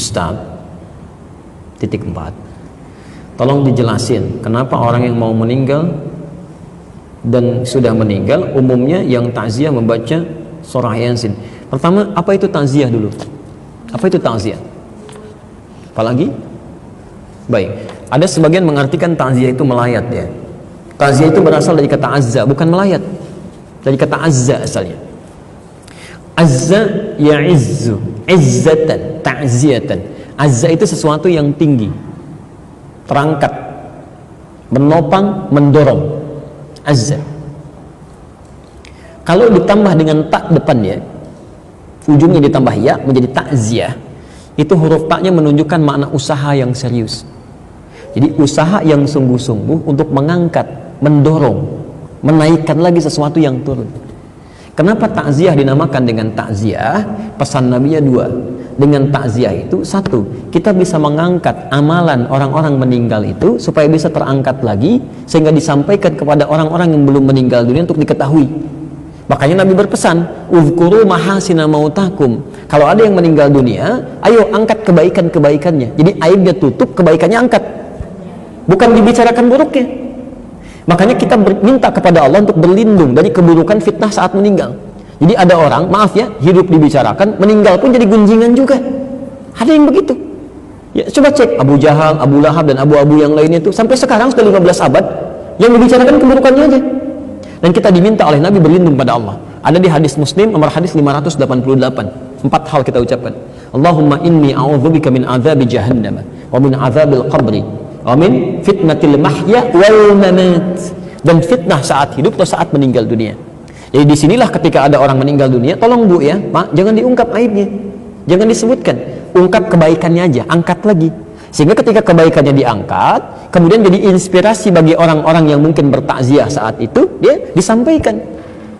Ustaz, titik 4, tolong dijelasin kenapa orang yang mau meninggal dan sudah meninggal umumnya yang takziah membaca surah Yasin. Pertama, apa itu takziah dulu? Apa itu takziah? Apalagi? Baik, ada sebagian mengartikan takziah itu melayat ya. Takziah itu berasal dari kata azza, bukan melayat. Dari kata azza asalnya. Azza ya'izzu, izzatan, ta'ziyatan. Azza itu sesuatu yang tinggi, terangkat, menopang, mendorong. Azza. Kalau ditambah dengan tak depannya, ujungnya ditambah ya menjadi takziah, itu huruf taknya menunjukkan makna usaha yang serius. Jadi usaha yang sungguh-sungguh untuk mengangkat, mendorong, menaikkan lagi sesuatu yang turun. Kenapa takziah dinamakan dengan takziah? Pesan Nabi-nya 2. Dengan takziah itu, 1, kita bisa mengangkat amalan orang-orang meninggal itu supaya bisa terangkat lagi, sehingga disampaikan kepada orang-orang yang belum meninggal dunia untuk diketahui. Makanya Nabi berpesan, uzkuru mahasina mautakum. Kalau ada yang meninggal dunia, ayo angkat kebaikan-kebaikannya. Jadi aibnya tutup, kebaikannya angkat, bukan dibicarakan buruknya. Makanya kita minta kepada Allah untuk berlindung dari keburukan fitnah saat meninggal. Jadi ada orang, maaf ya, hidup dibicarakan, meninggal pun jadi gunjingan juga. Ada yang begitu ya. Coba cek Abu Jahal, Abu Lahab, dan abu-abu yang lainnya itu, sampai sekarang sudah 15 abad yang dibicarakan keburukannya aja. Dan kita diminta oleh Nabi berlindung pada Allah. Ada di hadis Muslim nomor hadis 588. 4 hal kita ucapkan. Allahumma inni a'udzubika min azabi jahannam wa min azabil qabri wa min fitnatil mahya wal mamat, dan fitnah saat hidup atau saat meninggal dunia. Jadi disinilah ketika ada orang meninggal dunia, tolong Bu ya, Pak, jangan diungkap aibnya, jangan disebutkan, ungkap kebaikannya aja, angkat lagi. Sehingga ketika kebaikannya diangkat, kemudian jadi inspirasi bagi orang-orang yang mungkin bertakziah saat itu, dia disampaikan.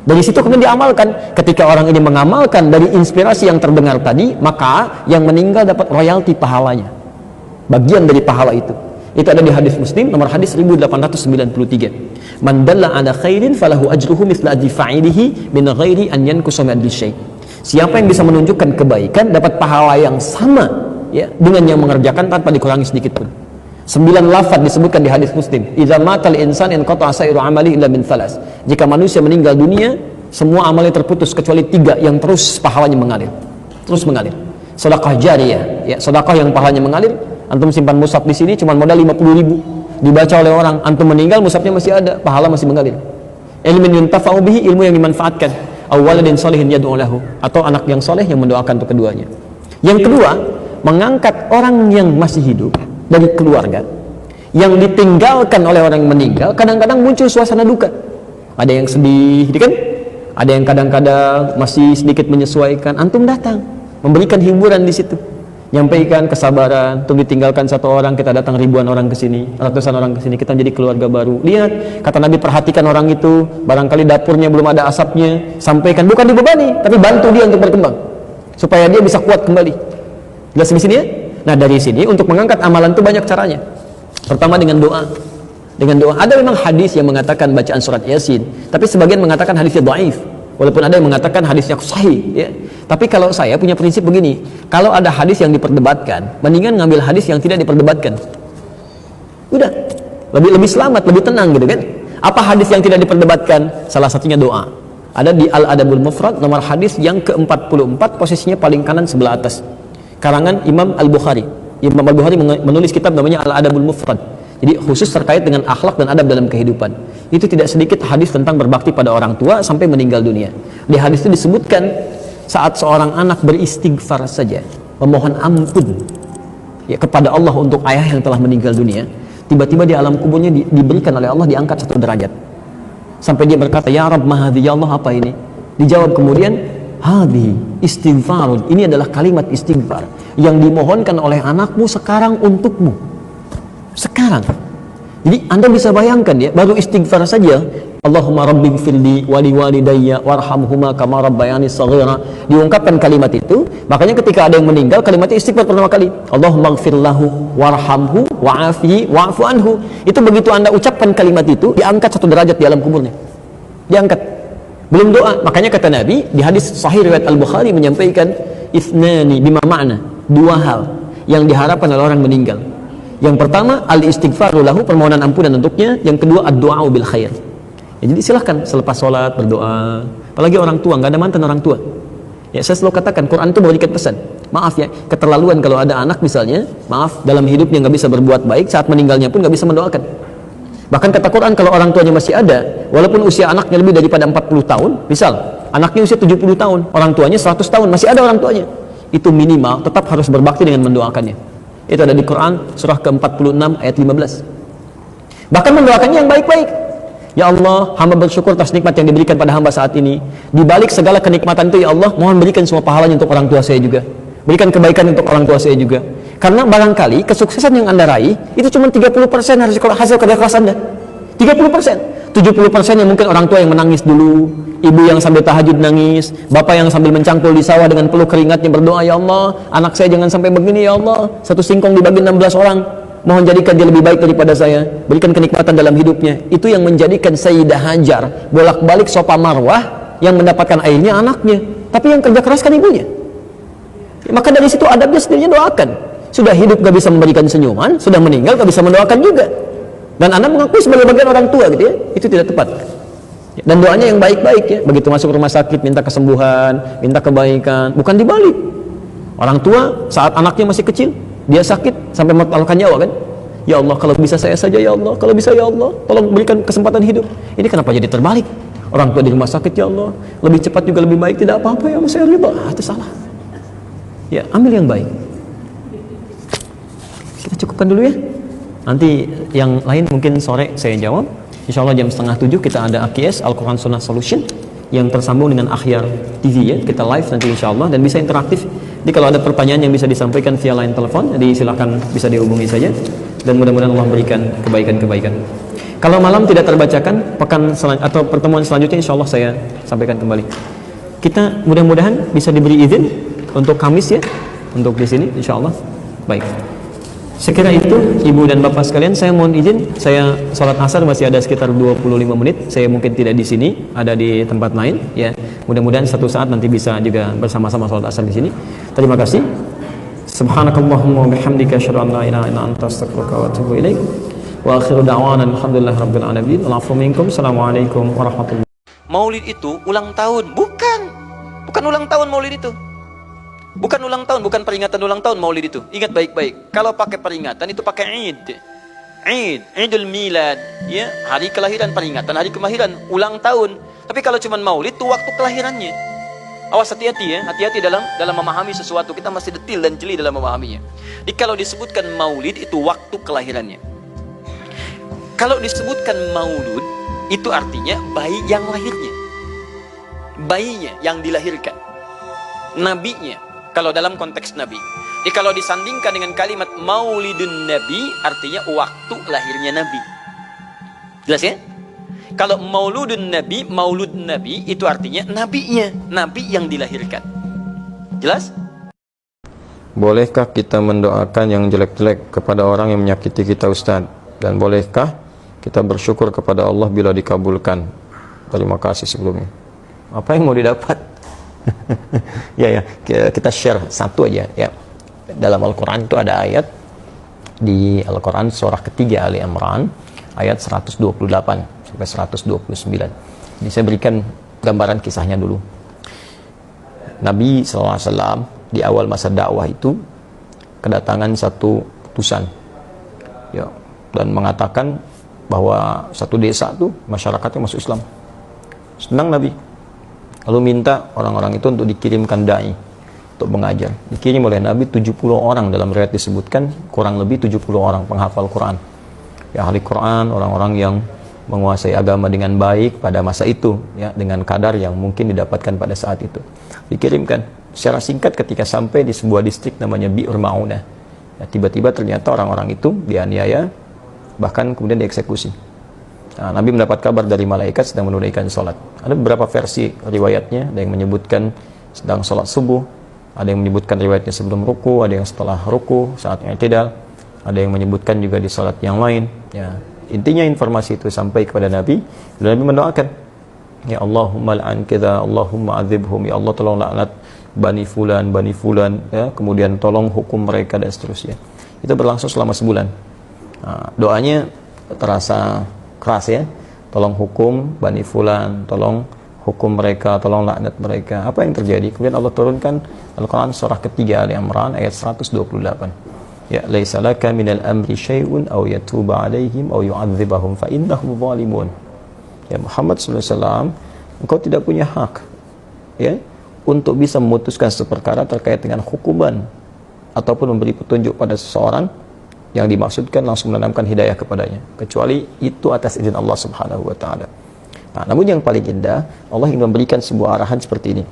Dari situ kemudian diamalkan. Ketika orang ini mengamalkan dari inspirasi yang terdengar tadi, maka yang meninggal dapat royalti pahalanya, bagian dari pahala itu. Itu ada di hadis Muslim nomor hadis 1893. Man dalla ala khairin falahu ajruhu mithla ajri fa'ilihi min ghairi an yanqusa min syai'. Siapa yang bisa menunjukkan kebaikan dapat pahala yang sama ya dengan yang mengerjakan tanpa dikurangi sedikit pun. 9 lafaz disebutkan di hadis Muslim. Idza matal insan inqata'a sa'iru amali illa min thalas. Jika manusia meninggal dunia, semua amalnya terputus kecuali 3 yang terus pahalanya mengalir. Terus mengalir. Sedekah jariyah, ya, sedekah yang pahalanya mengalir. Antum simpan mushaf di sini cuma modal 50.000, dibaca oleh orang, antum meninggal mushafnya masih ada, pahala masih mengalir. Ilmin yuntafa'u bihi, ilmu yang dimanfaatkan. Aw waladin sholihin yad'u lahu, atau anak yang soleh yang mendoakan untuk keduanya. Yang kedua, mengangkat orang yang masih hidup dari keluarga yang ditinggalkan oleh orang yang meninggal. Kadang-kadang muncul suasana duka, ada yang sedih, kan? Ada yang kadang-kadang masih sedikit menyesuaikan. Antum datang, memberikan hiburan di situ, nyampaikan kesabaran. Untuk ditinggalkan satu orang, kita datang ribuan orang ke sini, ratusan orang ke sini, kita jadi keluarga baru. Lihat, kata Nabi, perhatikan orang itu, barangkali dapurnya belum ada asapnya, sampaikan, bukan dibebani, tapi bantu dia untuk berkembang supaya dia bisa kuat kembali. Jelas di sini ya? Nah, dari sini untuk mengangkat amalan itu banyak caranya. Pertama dengan doa. Dengan doa. Ada memang hadis yang mengatakan bacaan surat Yasin, tapi sebagian mengatakan hadisnya dhaif. Walaupun ada yang mengatakan hadisnya sahih ya. Tapi kalau saya punya prinsip begini, kalau ada hadis yang diperdebatkan, mendingan ngambil hadis yang tidak diperdebatkan. Udah, lebih selamat, lebih tenang gitu kan. Apa hadis yang tidak diperdebatkan? Salah satunya doa. Ada di Al-Adabul Mufrad nomor hadis yang ke-44, posisinya paling kanan sebelah atas. Karangan Imam Al-Bukhari. Imam Al-Bukhari menulis kitab namanya Al-Adabul Mufrad. Jadi khusus terkait dengan akhlak dan adab dalam kehidupan. Itu tidak sedikit hadis tentang berbakti pada orang tua sampai meninggal dunia. Di hadis itu disebutkan saat seorang anak beristighfar saja, memohon ampun ya kepada Allah untuk ayah yang telah meninggal dunia, tiba-tiba di alam kuburnya diberikan oleh Allah, diangkat 1 derajat. Sampai dia berkata, ya Rabb, mahadhi, ya Allah, apa ini? Dijawab kemudian, hadhi istighfarun, ini adalah kalimat istighfar yang dimohonkan oleh anakmu sekarang untukmu. Sekarang. Jadi Anda bisa bayangkan ya, baru istighfar saja, Allahumma rabbighfirli wa liwalidayya warhamhuma kama rabbayani shaghira, diungkapkan kalimat itu. Makanya ketika ada yang meninggal, kalimatnya istighfar pertama kali, Allahumma ighfirlahu warhamhu wa'afihi wa'fu anhu. Itu begitu Anda ucapkan kalimat itu, diangkat 1 derajat di alam kuburnya. Diangkat. Belum doa. Makanya kata Nabi di hadis sahih riwayat Al-Bukhari menyampaikan, ithnani bima ma'na, 2 hal yang diharapkan oleh orang meninggal. Yang pertama, al-istighfaru lahu, permohonan ampunan untuknya. Yang kedua, ad-du'a bil khair. Ya, jadi silahkan selepas sholat berdoa. Apalagi orang tua, nggak ada mantan orang tua. Ya, saya selalu katakan, Quran itu memberikan pesan. Maaf ya, keterlaluan kalau ada anak misalnya, maaf, dalam hidupnya nggak bisa berbuat baik, saat meninggalnya pun nggak bisa mendoakan. Bahkan kata Quran, kalau orang tuanya masih ada, walaupun usia anaknya lebih daripada 40 tahun, misal, anaknya usia 70 tahun, orang tuanya 100 tahun, masih ada orang tuanya, itu minimal tetap harus berbakti dengan mendoakannya. Itu ada di Quran, surah ke-46 ayat 15. Bahkan mendoakannya yang baik-baik. Ya Allah, hamba bersyukur atas nikmat yang diberikan pada hamba saat ini. Di balik segala kenikmatan itu, ya Allah, mohon berikan semua pahalanya untuk orang tua saya juga. Berikan kebaikan untuk orang tua saya juga. Karena barangkali kesuksesan yang Anda raih itu cuma 30% hasil kerja keras Anda. 30%. 70% yang mungkin orang tua yang menangis dulu, ibu yang sambil tahajud nangis, bapak yang sambil mencangkul di sawah dengan peluh keringatnya berdoa, ya Allah, anak saya jangan sampai begini, ya Allah, satu singkong dibagi 16 orang. Mohon jadikan dia lebih baik daripada saya, berikan kenikmatan dalam hidupnya. Itu yang menjadikan Sayyidah Hajar bolak-balik Safa Marwah, yang mendapatkan airnya anaknya, tapi yang kerja keras kan ibunya. Ya, maka dari situ adabnya sendirinya doakan. Sudah hidup gak bisa memberikan senyuman, sudah meninggal gak bisa mendoakan juga. Dan Anda mengakui sebagai bagian orang tua gitu ya, itu tidak tepat. Dan doanya yang baik-baik ya, begitu masuk rumah sakit minta kesembuhan, minta kebaikan, bukan dibalik. Orang tua saat anaknya masih kecil, dia sakit sampai mempertaruhkan nyawa kan? Ya Allah, kalau bisa saya saja ya Allah, kalau bisa ya Allah, tolong berikan kesempatan hidup. Ini kenapa jadi terbalik? Orang tua di rumah sakit, ya Allah, lebih cepat juga lebih baik, tidak apa-apa ya Allah, saya ridha. Itu salah. Ya, ambil yang baik. Kita cukupkan dulu ya. Nanti yang lain mungkin sore saya jawab. Insya Allah jam 6:30 kita ada AKS Al-Quran Sunnah Solution yang tersambung dengan Akhyar TV ya. Kita live nanti insya Allah dan bisa interaktif. Jadi kalau ada pertanyaan yang bisa disampaikan via line telepon, jadi silakan bisa dihubungi saja. Dan mudah-mudahan Allah berikan kebaikan-kebaikan. Kalau malam tidak terbacakan, atau pertemuan selanjutnya insya Allah saya sampaikan kembali. Kita mudah-mudahan bisa diberi izin untuk Kamis ya, untuk di sini insya Allah. Baik. Sekira itu ibu dan bapak sekalian, saya mohon izin, saya sholat asar masih ada sekitar 25 menit, saya mungkin tidak di sini, ada di tempat lain ya. Mudah-mudahan satu saat nanti bisa juga bersama-sama sholat asar di sini. Terima kasih. Subhanakallahumma wa bihamdika asyhadu an la ilaha illa anta astaghfiruka wa atubu ilaik. Wa akhiru da'wana alhamdulillahirabbil alamin. Wa'alaikum minkum. Assalamualaikum warahmatullahi wabarakatuh. Maulid itu ulang tahun, bukan ulang tahun Maulid itu. Bukan ulang tahun, bukan peringatan ulang tahun Maulid itu. Ingat baik-baik. Kalau pakai peringatan itu pakai Id. Idul Milad, ya, hari kelahiran, peringatan hari kelahiran, ulang tahun. Tapi kalau cuma Maulid itu waktu kelahirannya. Awas, hati-hati ya, hati-hati dalam memahami sesuatu. Kita masih detil dan jeli dalam memahaminya. Jadi kalau disebutkan Maulid itu waktu kelahirannya. Kalau disebutkan Maulud itu artinya bayi yang lahirnya. Bayinya yang dilahirkan. Nabinya. Kalau dalam konteks Nabi. Jadi kalau disandingkan dengan kalimat Maulidun Nabi, artinya waktu lahirnya Nabi. Jelas ya? Kalau Mauludun Nabi, Maulud Nabi, itu artinya Nabinya. Nabi yang dilahirkan. Jelas? Bolehkah kita mendoakan yang jelek-jelek kepada orang yang menyakiti kita, Ustaz? Dan bolehkah kita bersyukur kepada Allah bila dikabulkan? Terima kasih sebelumnya. Apa yang mau didapat? Ya, kita share satu aja ya. Dalam Al-Quran itu ada ayat di Al-Quran surah ketiga Ali Imran ayat 128 sampai 129. Ini saya berikan gambaran kisahnya dulu. Nabi SAW di awal masa dakwah itu kedatangan satu utusan ya, dan mengatakan bahwa satu desa tuh masyarakatnya masuk Islam. Senang Nabi, lalu minta orang-orang itu untuk dikirimkan dai untuk mengajar. Dikirim oleh Nabi 70 orang, dalam riwayat disebutkan kurang lebih 70 orang penghafal Quran ya, ahli Quran, orang-orang yang menguasai agama dengan baik pada masa itu ya, dengan kadar yang mungkin didapatkan pada saat itu. Dikirimkan secara singkat. Ketika sampai di sebuah distrik namanya Bi'ur Ma'unah ya, tiba-tiba ternyata orang-orang itu dianiaya, bahkan kemudian dieksekusi. Nah, Nabi mendapat kabar dari malaikat sedang menunaikan sholat. Ada beberapa versi riwayatnya, ada yang menyebutkan sedang sholat subuh, ada yang menyebutkan riwayatnya sebelum ruku, ada yang setelah ruku, saat i'tidal, ada yang menyebutkan juga di sholat yang lain ya. Intinya informasi itu sampai kepada Nabi, dan Nabi mendoakan, ya Allahumma la'an kita, Allahumma azibhum, ya Allah tolong laknat Bani Fulan, ya, kemudian tolong hukum mereka dan seterusnya. Itu berlangsung selama sebulan. Nah, doanya terasa keras ya. Tolong hukum Bani Fulan, tolong hukum mereka, tolong laknat mereka. Apa yang terjadi? Kemudian Allah turunkan Al-Quran surah ketiga Ali Imran ayat 128. Ya, laisa laka minal amri syai'un aw yatuba alaihim aw yu'adzibahum fa innahum zalimun. Ya Muhammad sallallahu alaihi wasallam, engkau tidak punya hak ya untuk bisa memutuskan suatu perkara terkait dengan hukuman ataupun memberi petunjuk pada seseorang yang dimaksudkan langsung menanamkan hidayah kepadanya, kecuali itu atas izin Allah Subhanahu wa taala. Nah, namun yang paling indah, Allah ingin memberikan sebuah arahan seperti ini.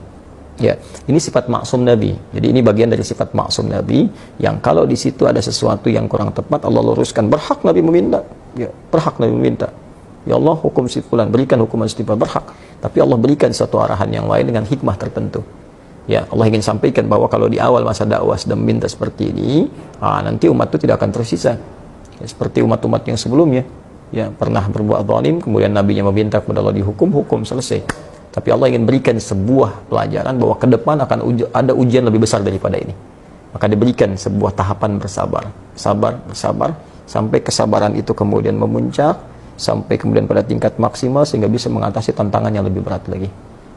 Ya, ini sifat maksum Nabi. Jadi ini bagian dari sifat maksum Nabi yang kalau di situ ada sesuatu yang kurang tepat, Allah luruskan. Berhak Nabi meminta. Ya, berhak Nabi meminta. Ya Allah, hukum si fulan, berikan hukuman si fulan, berhak. Tapi Allah berikan satu arahan yang lain dengan hikmah tertentu. Ya, Allah ingin sampaikan bahwa kalau di awal masa dakwah sedang meminta seperti ini, nanti umat itu tidak akan tersisa. Ya, seperti umat-umat yang sebelumnya. Ya, pernah berbuat zalim, kemudian nabinya meminta kepada Allah dihukum, hukum selesai. Tapi Allah ingin berikan sebuah pelajaran bahwa ke depan akan ada ujian lebih besar daripada ini. Maka diberikan sebuah tahapan bersabar, bersabar, sampai kesabaran itu kemudian memuncak, sampai kemudian pada tingkat maksimal sehingga bisa mengatasi tantangan yang lebih berat lagi.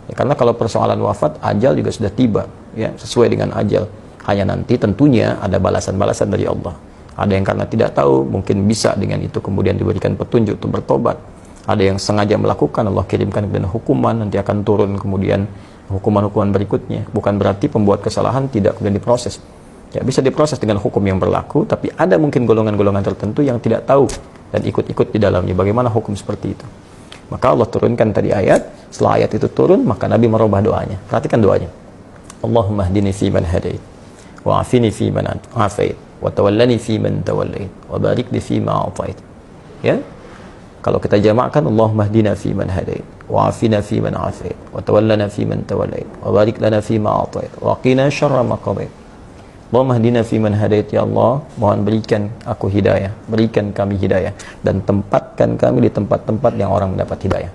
Ya, karena kalau persoalan wafat, ajal juga sudah tiba, ya, sesuai dengan ajal. Hanya nanti tentunya ada balasan-balasan dari Allah. Ada yang karena tidak tahu, mungkin bisa dengan itu kemudian diberikan petunjuk untuk bertobat. Ada yang sengaja melakukan, Allah kirimkan kemudian hukuman, nanti akan turun kemudian hukuman-hukuman berikutnya. Bukan berarti pembuat kesalahan tidak kemudian diproses. Ya, bisa diproses dengan hukum yang berlaku, tapi ada mungkin golongan-golongan tertentu yang tidak tahu dan ikut-ikut di dalamnya. Bagaimana hukum seperti itu? Maka Allah turunkan tadi ayat. Setelah ayat itu turun, maka Nabi merubah doanya. Perhatikan doanya. Allahumma hdini fi man hadait, wa afini fi man afait, wa tawallani fi man tawallait, wa barik li fi ma atait. Ya. Kalau kita jamakkan, Allahumma hdina fi man hadait, wa afina fi man afait, wa tawallana fi man tawallait, wa barik lana fi ma atait, wa qina syarra ma qadait. Allahumma hdina fi man hadait, ya Allah, mohon berikan aku hidayah, berikan kami hidayah, dan tempatkan kami di tempat-tempat yang orang mendapat hidayah.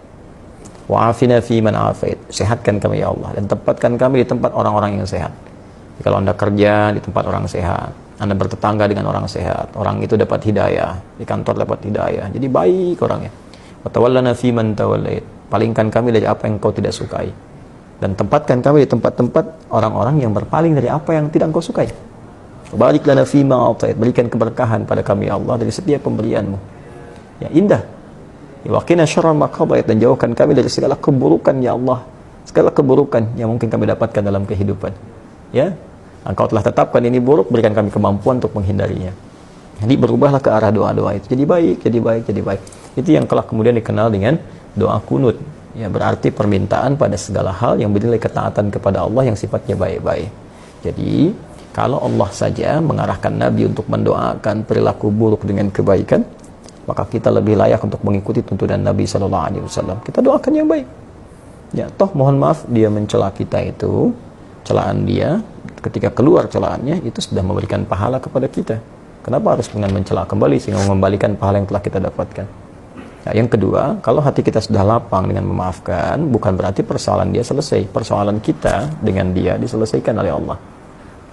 Wa afina fi man afait, sehatkan kami ya Allah, dan tempatkan kami di tempat orang-orang yang sehat. Jadi, kalau Anda kerja di tempat orang sehat, Anda bertetangga dengan orang sehat, orang itu dapat hidayah, di kantor dapat hidayah, jadi baik orangnya. Wa tawallana fi man tawallait, palingkan kami dari apa yang Kau tidak sukai, dan tempatkan kami di tempat-tempat orang-orang yang berpaling dari apa yang tidak Engkau sukai. Barik lana fi ma atait, berikan keberkahan pada kami ya Allah dari setiap pemberian-Mu. Ya, indah. Wa qina syarra ma qadait, dan jauhkan kami dari segala keburukan ya Allah, segala keburukan yang mungkin kami dapatkan dalam kehidupan. Ya, Engkau telah tetapkan ini buruk, berikan kami kemampuan untuk menghindarinya. Jadi berubahlah ke arah doa-doa itu. Jadi baik, jadi baik, jadi baik. Itu yang telah kemudian dikenal dengan doa kunut. Ya, berarti permintaan pada segala hal yang bernilai ketaatan kepada Allah yang sifatnya baik-baik. Jadi, kalau Allah saja mengarahkan Nabi untuk mendoakan perilaku buruk dengan kebaikan, maka kita lebih layak untuk mengikuti tuntunan Nabi SAW. Kita doakan yang baik. Ya, toh mohon maaf dia mencela kita itu, celaan dia, ketika keluar celaannya itu sudah memberikan pahala kepada kita. Kenapa harus dengan mencela kembali sehingga mengembalikan pahala yang telah kita dapatkan? Nah, yang kedua, kalau hati kita sudah lapang dengan memaafkan, bukan berarti persoalan dia selesai. Persoalan kita dengan dia diselesaikan oleh Allah.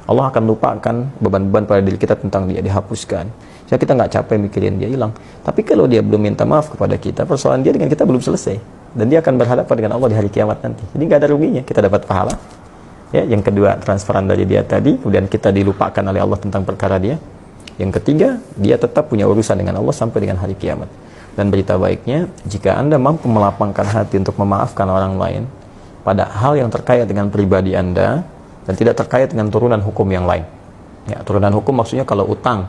Allah akan lupakan beban-beban pada diri kita tentang dia, dihapuskan. Jadi kita nggak capek mikirin dia, hilang. Tapi kalau dia belum minta maaf kepada kita, persoalan dia dengan kita belum selesai. Dan dia akan berhadapan dengan Allah di hari kiamat nanti. Jadi nggak ada ruginya, kita dapat pahala. Ya, yang kedua, transferan dari dia tadi, kemudian kita dilupakan oleh Allah tentang perkara dia. Yang ketiga, dia tetap punya urusan dengan Allah sampai dengan hari kiamat. Dan berita baiknya, jika Anda mampu melapangkan hati untuk memaafkan orang lain pada hal yang terkait dengan pribadi Anda dan tidak terkait dengan turunan hukum yang lain. Ya, turunan hukum maksudnya kalau utang,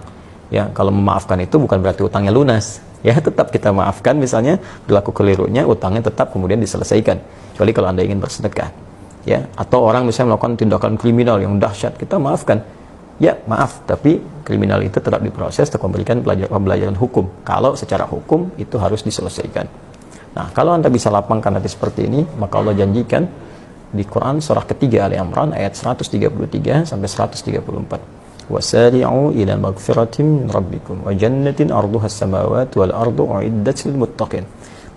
ya, kalau memaafkan itu bukan berarti utangnya lunas. Ya, tetap kita maafkan, misalnya berlaku kelirunya, utangnya tetap kemudian diselesaikan. Kecuali kalau Anda ingin bersedekah. Ya, atau orang misalnya melakukan tindakan kriminal yang dahsyat, kita maafkan. Ya, maaf, tapi kriminal itu tetap diproses untuk memberikan pembelajaran hukum. Kalau secara hukum itu harus diselesaikan. Nah, kalau Anda bisa lapangkan hati seperti ini, maka Allah janjikan di Quran surah ketiga Ali Imran ayat 133 sampai 134. Wasari'u ila magfiratin min rabbikum wa jannatin arduha as-samawati wal ardu uiddat lil muttaqin.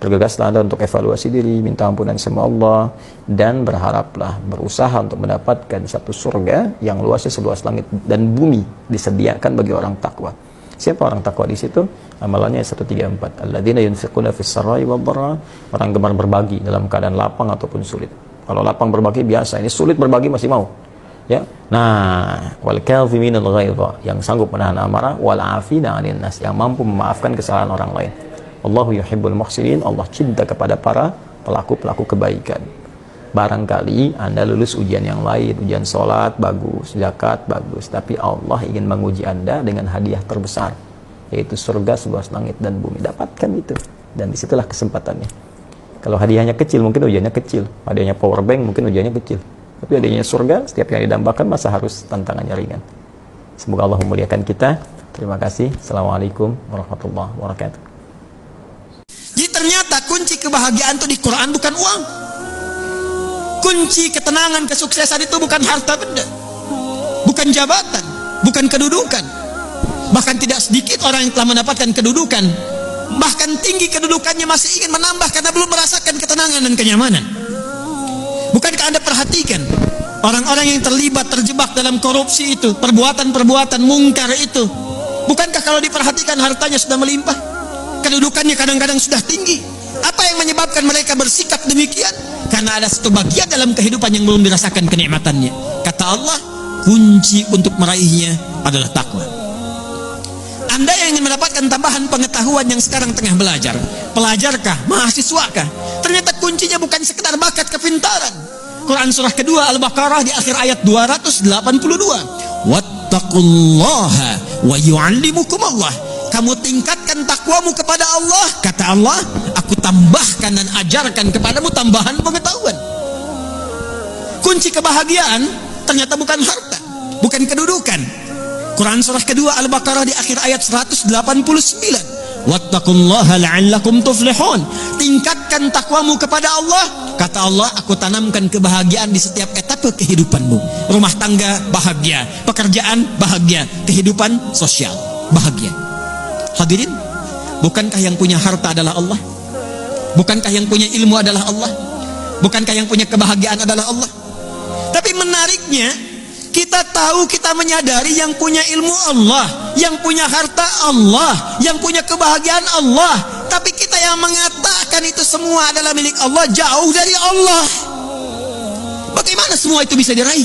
Bergegaslah Anda untuk evaluasi diri, minta ampunan sama Allah, dan berharaplah, berusaha untuk mendapatkan satu surga yang luasnya seluas langit dan bumi disediakan bagi orang takwa. Siapa orang takwa di situ? Amalannya 134. Alladzina yunfiquna fis sarai wad dharra, orang gemar berbagi dalam keadaan lapang ataupun sulit. Kalau lapang berbagi biasa, ini sulit berbagi masih mau. Ya. Nah, wal kadhiminal ghaidha, yang sanggup menahan amarah, wal afina 'anil nas, yang mampu memaafkan kesalahan orang lain. Allahu yuhibbul muhsinin, Allah cinta kepada para pelaku-pelaku kebaikan. Barangkali Anda lulus ujian yang lain, ujian sholat bagus, zakat bagus, tapi Allah ingin menguji Anda dengan hadiah terbesar, yaitu surga seluas langit dan bumi. Dapatkan itu, dan disitulah kesempatannya. Kalau hadiahnya kecil, mungkin ujiannya kecil. Hadiahnya power bank, mungkin ujiannya kecil. Tapi hadiahnya surga, setiap yang didambakan masa harus tantangannya ringan. Semoga Allah memuliakan kita. Terima kasih. Assalamualaikum warahmatullahi wabarakatuh. Jadi ternyata kunci kebahagiaan itu di Quran bukan uang. Kunci ketenangan, kesuksesan itu bukan harta benda, bukan jabatan, bukan kedudukan. Bahkan tidak sedikit orang yang telah mendapatkan kedudukan, bahkan tinggi kedudukannya, masih ingin menambah karena belum merasakan ketenangan dan kenyamanan. Bukankah Anda perhatikan orang-orang yang terjebak dalam korupsi itu, perbuatan-perbuatan mungkar itu? Bukankah kalau diperhatikan hartanya sudah melimpah, kedudukannya kadang-kadang sudah tinggi? Apa yang menyebabkan mereka bersikap demikian? Karena ada satu bagian dalam kehidupan yang belum dirasakan kenikmatannya. Kata Allah, kunci untuk meraihnya adalah takwa. Anda yang ingin mendapatkan tambahan pengetahuan yang sekarang tengah belajar, pelajarkah, mahasiswakah? Ternyata kuncinya bukan sekedar bakat kepintaran. Quran surah kedua Al-Baqarah di akhir ayat 282. Wattaqullaha wa yu'allimukumullah. Kamu tingkatkan takwamu kepada Allah, kata Allah, aku tambahkan dan ajarkan kepadamu tambahan pengetahuan. Kunci kebahagiaan ternyata bukan harta, bukan kedudukan. Quran surah kedua Al-Baqarah di akhir ayat 189. Wattaqullaha la'allakum tuflihun. Tingkatkan takwamu kepada Allah, kata Allah, aku tanamkan kebahagiaan di setiap etape kehidupanmu. Rumah tangga bahagia, pekerjaan bahagia, kehidupan sosial bahagia. Hadirin, bukankah yang punya harta adalah Allah? Bukankah yang punya ilmu adalah Allah? Bukankah yang punya kebahagiaan adalah Allah? Tapi menariknya, kita tahu, kita menyadari yang punya ilmu Allah, yang punya harta Allah, yang punya kebahagiaan Allah. Tapi kita yang mengatakan itu semua adalah milik Allah, jauh dari Allah. Bagaimana semua itu bisa diraih?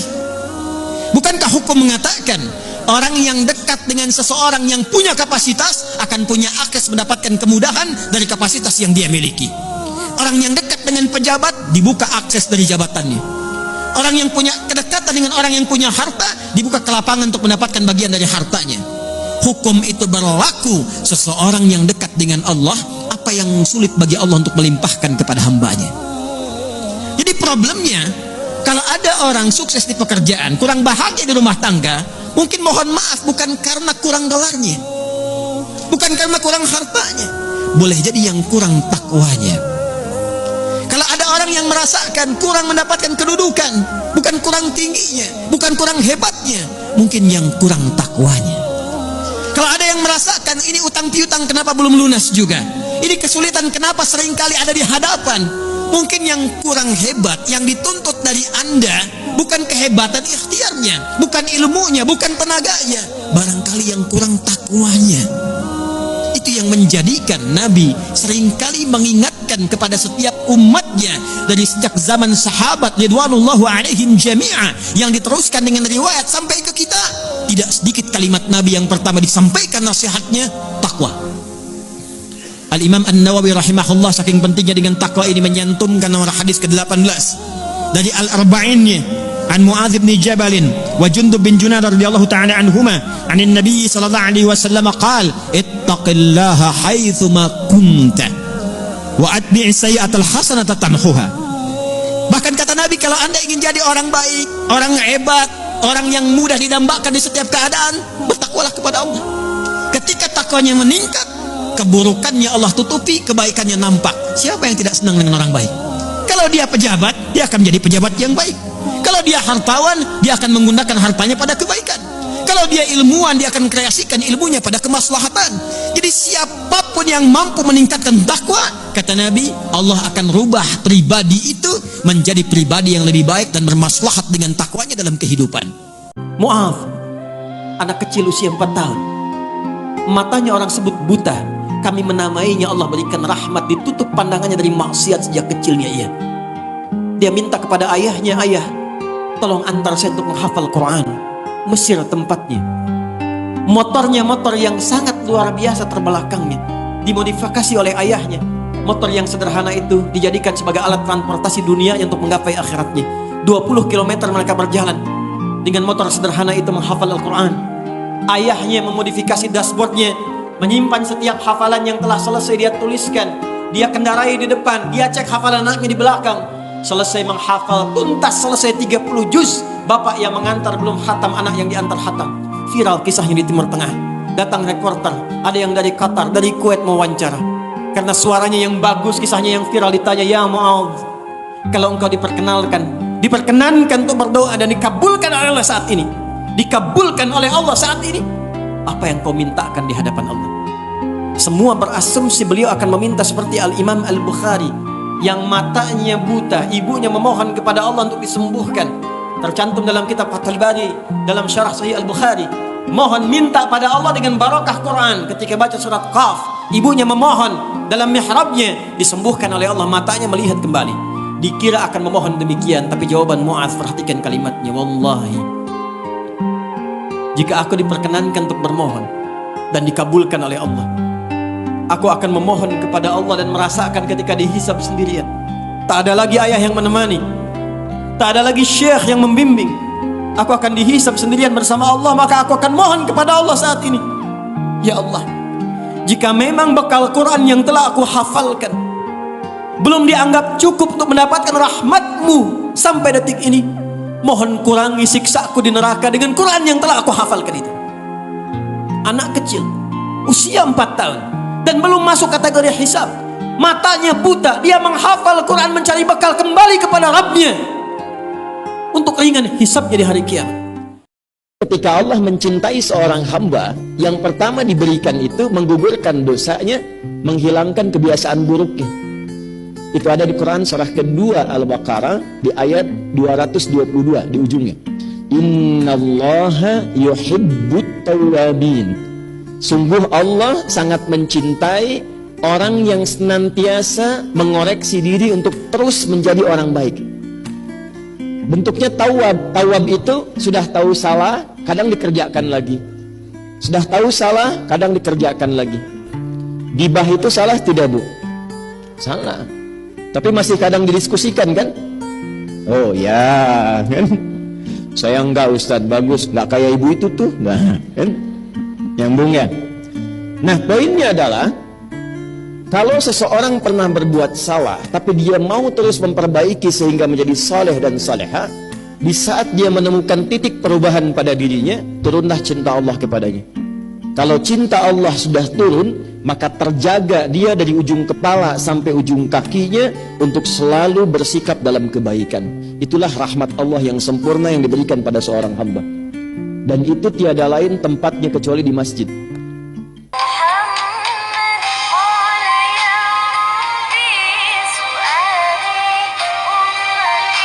Bukankah hukum mengatakan orang yang dekat dengan seseorang yang punya kapasitas akan punya akses mendapatkan kemudahan dari kapasitas yang dia miliki? Orang yang dekat dengan pejabat dibuka akses dari jabatannya. Orang yang punya kedekatan dengan orang yang punya harta dibuka kelapangan untuk mendapatkan bagian dari hartanya. Hukum itu berlaku seseorang yang dekat dengan Allah, apa yang sulit bagi Allah untuk melimpahkan kepada hambanya. Jadi problemnya, kalau ada orang sukses di pekerjaan, kurang bahagia di rumah tangga, mungkin mohon maaf bukan karena kurang dolarnya, bukan karena kurang hartanya, boleh jadi yang kurang takwanya. Kalau ada orang yang merasakan kurang mendapatkan kedudukan, bukan kurang tingginya, bukan kurang hebatnya, mungkin yang kurang takwanya. Kalau ada yang merasakan ini utang piutang kenapa belum lunas juga, ini kesulitan kenapa seringkali ada di hadapan, mungkin yang kurang hebat, yang dituntut dari Anda bukan kehebatan ikhtiarnya, bukan ilmunya, bukan tenaganya, barangkali yang kurang takwanya. Itu yang menjadikan Nabi seringkali mengingatkan kepada setiap umatnya dari sejak zaman sahabat ridwanullahu alaihim jami'a, yang diteruskan dengan riwayat sampai ke kita. Tidak sedikit kalimat Nabi yang pertama disampaikan nasihatnya, takwa. Al-Imam An-Nawawi rahimahullah saking pentingnya dengan takwa ini menyantumkan nomor hadis ke-18 dari Al-Arba'innya an Mu'adz bin Jabal wa Jundub bin Junadah radhiyallahu ta'ala anhuma anin Nabi sallallahu alaihi wasallam qala ittaqillaha haitsu ma kunta wa atbi' sayyi'atal hasanata tamhuha. Bahkan kata Nabi, kalau Anda ingin jadi orang baik, orang hebat, orang yang mudah didambakan di setiap keadaan, bertakwalah kepada Allah. Ketika takwanya meningkat, keburukannya Allah tutupi, kebaikannya nampak. Siapa yang tidak senang dengan orang baik? Kalau dia pejabat, dia akan menjadi pejabat yang baik. Kalau dia hartawan, dia akan menggunakan hartanya pada kebaikan. Kalau dia ilmuwan, dia akan kreasikan ilmunya pada kemaslahatan. Jadi siapapun Siapapun yang mampu meningkatkan takwa, kata Nabi, Allah akan rubah pribadi itu menjadi pribadi yang lebih baik dan bermaslahat dengan takwanya dalam kehidupan. Mu'adz, anak kecil usia 4 tahun, matanya orang sebut buta. Kami menamainya, Allah berikan rahmat, ditutup pandangannya dari maksiat sejak kecilnya ia. Dia minta kepada ayahnya, ayah, tolong antar saya untuk menghafal Quran. Mesir tempatnya. Motornya motor yang sangat luar biasa terbelakangnya, dimodifikasi oleh ayahnya. Motor yang sederhana itu dijadikan sebagai alat transportasi dunia untuk menggapai akhiratnya. 20 km mereka berjalan dengan motor sederhana itu menghafal Al-Quran. Ayahnya memodifikasi dashboardnya, menyimpan setiap hafalan yang telah selesai dia tuliskan. Dia kendarai di depan, dia cek hafalan anaknya di belakang. Selesai menghafal tuntas, selesai 30 juz, bapak yang mengantar belum khatam, anak yang diantar khatam. Viral kisahnya di Timur Tengah. Datang reporter, ada yang dari Qatar, dari Kuwait mau wawancara. Karena suaranya yang bagus, kisahnya yang viral, ditanya, ya Mu'adz, kalau engkau diperkenankan untuk berdoa dan dikabulkan oleh Allah saat ini, dikabulkan oleh Allah saat ini, apa yang kau mintakan di hadapan Allah? Semua berasumsi beliau akan meminta seperti Al-Imam Al-Bukhari yang matanya buta, ibunya memohon kepada Allah untuk disembuhkan. Tercantum dalam kitab Fathul Bari, dalam syarah Sahih Al-Bukhari, mohon minta pada Allah dengan barakah Quran. Ketika baca surat Qaf, ibunya memohon dalam mihrabnya, disembuhkan oleh Allah, matanya melihat kembali. Dikira akan memohon demikian, tapi jawaban Mu'adz, perhatikan kalimatnya, wallahi, jika aku diperkenankan untuk bermohon dan dikabulkan oleh Allah, aku akan memohon kepada Allah dan merasakan ketika dihisab sendirian. Tak ada lagi ayah yang menemani, tak ada lagi syekh yang membimbing. Aku akan dihisab sendirian bersama Allah, maka aku akan mohon kepada Allah saat ini, ya Allah, jika memang bekal Quran yang telah aku hafalkan belum dianggap cukup untuk mendapatkan rahmat-Mu sampai detik ini, mohon kurangi siksaku di neraka dengan Quran yang telah aku hafalkan itu. Anak kecil usia 4 tahun dan belum masuk kategori hisab, matanya buta, dia menghafal Quran, mencari bekal kembali kepada Rabbnya untuk ringan hisabnya di hari kiamat. Ketika Allah mencintai seorang hamba, yang pertama diberikan itu menggugurkan dosanya, menghilangkan kebiasaan buruknya. Itu ada di Quran surah kedua Al-Baqarah di ayat 222 di ujungnya. Innallaha yuhibbut tawwabin. Sungguh Allah sangat mencintai orang yang senantiasa mengoreksi diri untuk terus menjadi orang baik. Bentuknya tawab. Tawab itu sudah tahu salah, kadang dikerjakan lagi. Sudah tahu salah, kadang dikerjakan lagi. Gibah itu salah tidak, Bu? Salah. Tapi masih kadang didiskusikan kan? Oh ya, kan? Saya enggak, Ustadz, bagus, enggak kayak ibu itu tuh. Nah, kan? Nyambung ya? Nah, poinnya adalah kalau seseorang pernah berbuat salah, tapi dia mau terus memperbaiki sehingga menjadi saleh dan saleha, di saat dia menemukan titik perubahan pada dirinya, turunlah cinta Allah kepadanya. Kalau cinta Allah sudah turun, maka terjaga dia dari ujung kepala sampai ujung kakinya untuk selalu bersikap dalam kebaikan. Itulah rahmat Allah yang sempurna yang diberikan pada seorang hamba. Dan itu tiada lain tempatnya kecuali di masjid.